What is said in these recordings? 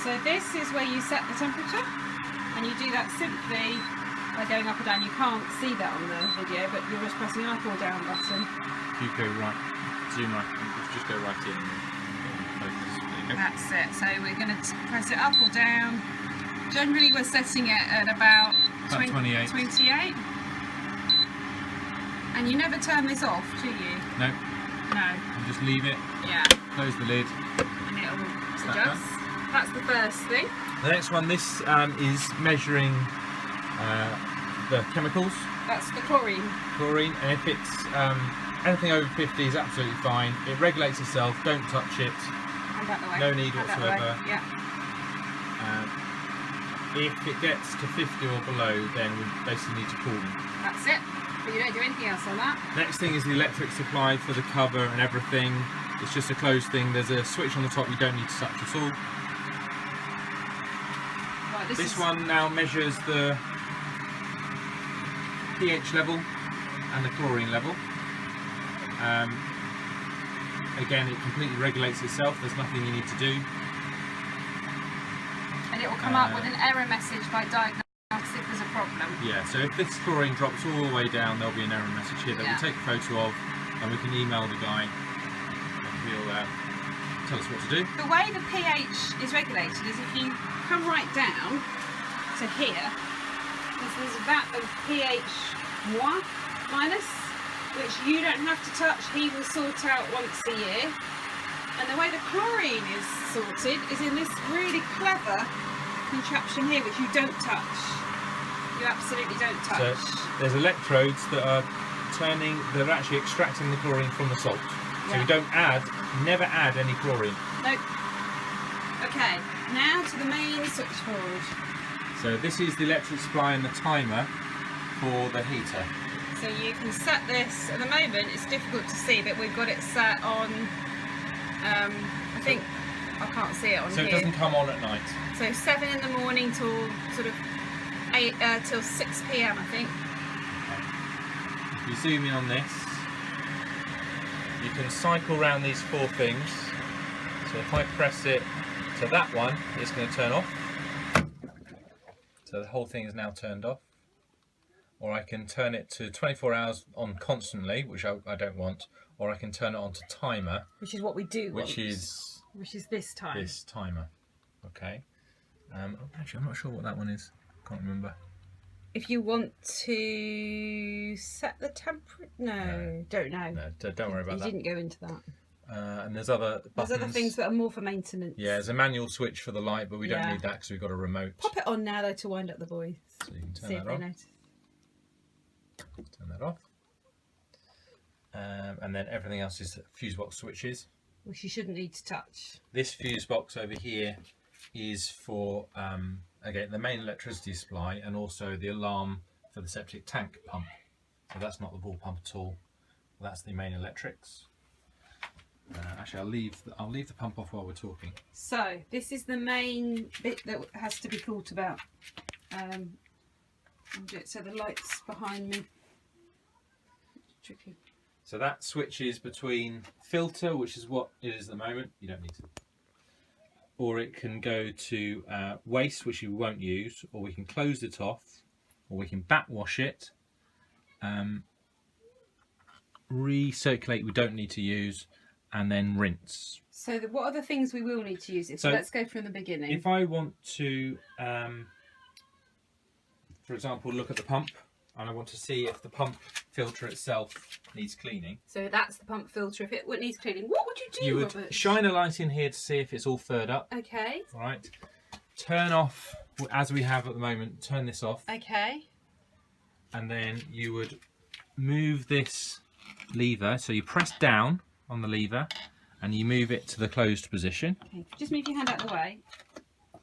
So this is where you set the temperature, and you do that simply by going up or down. You can't see that on the video, but you're just pressing up or down button. You go right, zoom right, just go right in and focus. There you go. That's it. So we're going to press it up or down. Generally we're setting it at about 28. 28. And you never turn this off, do you? No. No. You just leave it. Yeah. Close the lid. And it'll that adjust. That's the first thing. The next one, this is measuring the chemicals. That's the chlorine. Chlorine, and if it's anything over 50 is absolutely fine. It regulates itself. Don't touch it. Hand out the way. No need Hand out the whatsoever. way. Yeah. If it gets to 50 or below, then we basically need to cool them. That's it. But you don't do anything else on that. Next thing is the electric supply for the cover and everything. It's just a closed thing. There's a switch on the top you don't need to touch at all. Right, This one now measures the pH level and the chlorine level. Again, it completely regulates itself. There's nothing you need to do. And it will come up with an error message by diagnosing if there's a problem. Yeah, so if this chlorine drops all the way down, there'll be an error message here that we take a photo of, and we can email the guy, and he'll tell us what to do. The way the pH is regulated is if you come right down to here, there's a vat of pH minus, which you don't have to touch. He will sort out once a year. And the way the chlorine is sorted is in this really clever contraption here, which you don't touch. You absolutely don't touch. So there's electrodes that are they're actually extracting the chlorine from the salt. So we don't never add any chlorine. Nope. Okay, now to the main switchboard. So this is the electric supply and the timer for the heater. So you can set this, at the moment it's difficult to see, but we've got it set on, I think, I can't see it on so here. So it doesn't come on at night? So 7 in the morning till sort of 8 till 6 PM I think. If you zoom in on this, you can cycle around these 4 things. So if I press it to that one, it's going to turn off. So the whole thing is now turned off. Or I can turn it to 24 hours on constantly, which I don't want. Or I can turn it on to timer. Which is what we do Which want. is this time. This timer. Okay. Actually, I'm not sure what that one is. Can't remember. If you want to set the temperature, no, don't know. No, don't worry about that. You didn't go into that. And there's other buttons. There's other things that are more for maintenance. Yeah, there's a manual switch for the light, but we don't need that because we've got a remote. Pop it on now though to wind up the voice. So you can turn See that if they off. notice. Turn that off. And then everything else is fuse box switches. Which you shouldn't need to touch. This fuse box over here is for again the main electricity supply and also the alarm for the septic tank pump. So that's not the ball pump at all. That's the main electrics. Actually, I'll leave the pump off while we're talking. So this is the main bit that has to be thought about. So the lights behind me. Tricky. So that switches between filter, which is what it is at the moment. You don't need to. Or it can go to waste, which you won't use, or we can close it off, or we can backwash it. Recirculate, we don't need to use, and then rinse. So what are the things we will need to use it? So let's go from the beginning. If I want to, for example, look at the pump, and I want to see if the pump filter itself needs cleaning. So that's the pump filter. If it needs cleaning, what would you do, You would Robert? shine a light in here to see if it's all furred up. Okay. Right. Turn off, as we have at the moment, turn this off. Okay. And then you would move this lever. So you press down on the lever and you move it to the closed position. Okay. Just move your hand out of the way.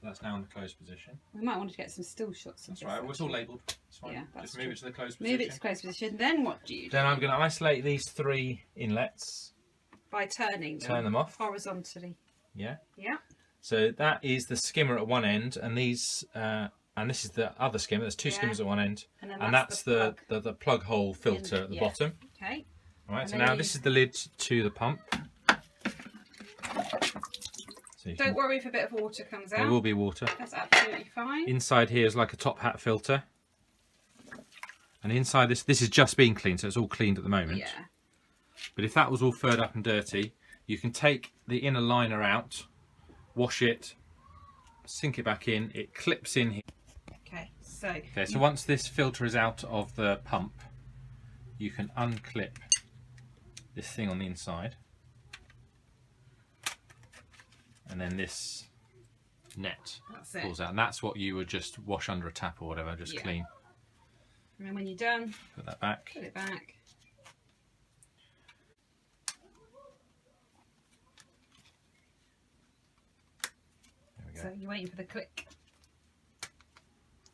That's now in the closed position. We might want to get some still shots. That's right. Well, it's all labelled. It's fine. Yeah, that's Just move it to the closed Move position. it to closed position. Then what do you do? Then I'm going to isolate these 3 inlets. By turning them. Turn them off. Horizontally. Yeah. Yeah. So that is the skimmer at one end, and these, and this is the other skimmer. There's 2 skimmers at one end, And that's the plug hole filter at the bottom. Okay. All right. So now this is the lid to the pump. So So you Don't can, worry if a bit of water comes there out. will be water. That's absolutely fine. Inside here is like a top hat filter. And inside this is just being cleaned, so it's all cleaned at the moment. Yeah. But if that was all furred up and dirty, you can take the inner liner out, wash it, sink it back in, it clips in here. Okay, so. Okay, so once this filter is out of the pump, you can unclip this thing on the inside. And then this net That's it. falls out. And that's what you would just wash under a tap or whatever, just Yeah. clean. And then when you're done, Put that back. put it back. There we go. So you're waiting for the click.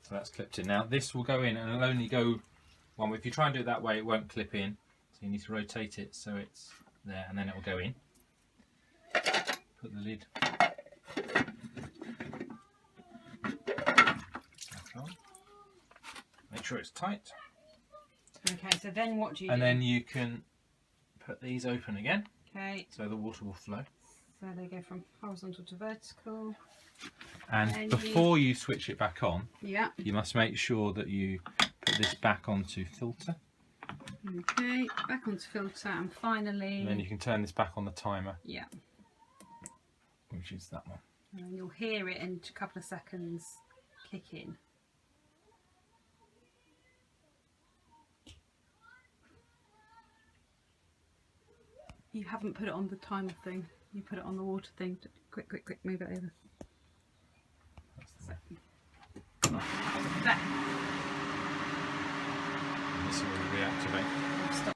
So that's clipped in. Now this will go in and it'll only go one way. If you try and do it that way, it won't clip in. So you need to rotate it so it's there and then it will go in. Put the lid back on. Make sure it's tight. Okay, so then what do you And do? then you can put these open again Okay, so the water will flow. so they go from horizontal to vertical. And And before you switch it back on, Yeah. you must make sure that you put this back onto filter. Okay, back onto filter and finally. And then you can turn this back on the timer, Yeah. which is that one. And then you'll hear it in a couple of seconds kick in. You haven't put it on the timer thing. You put it on the water thing. Quick, quick, quick, move it over. That's the There. This will reactivate. Stop.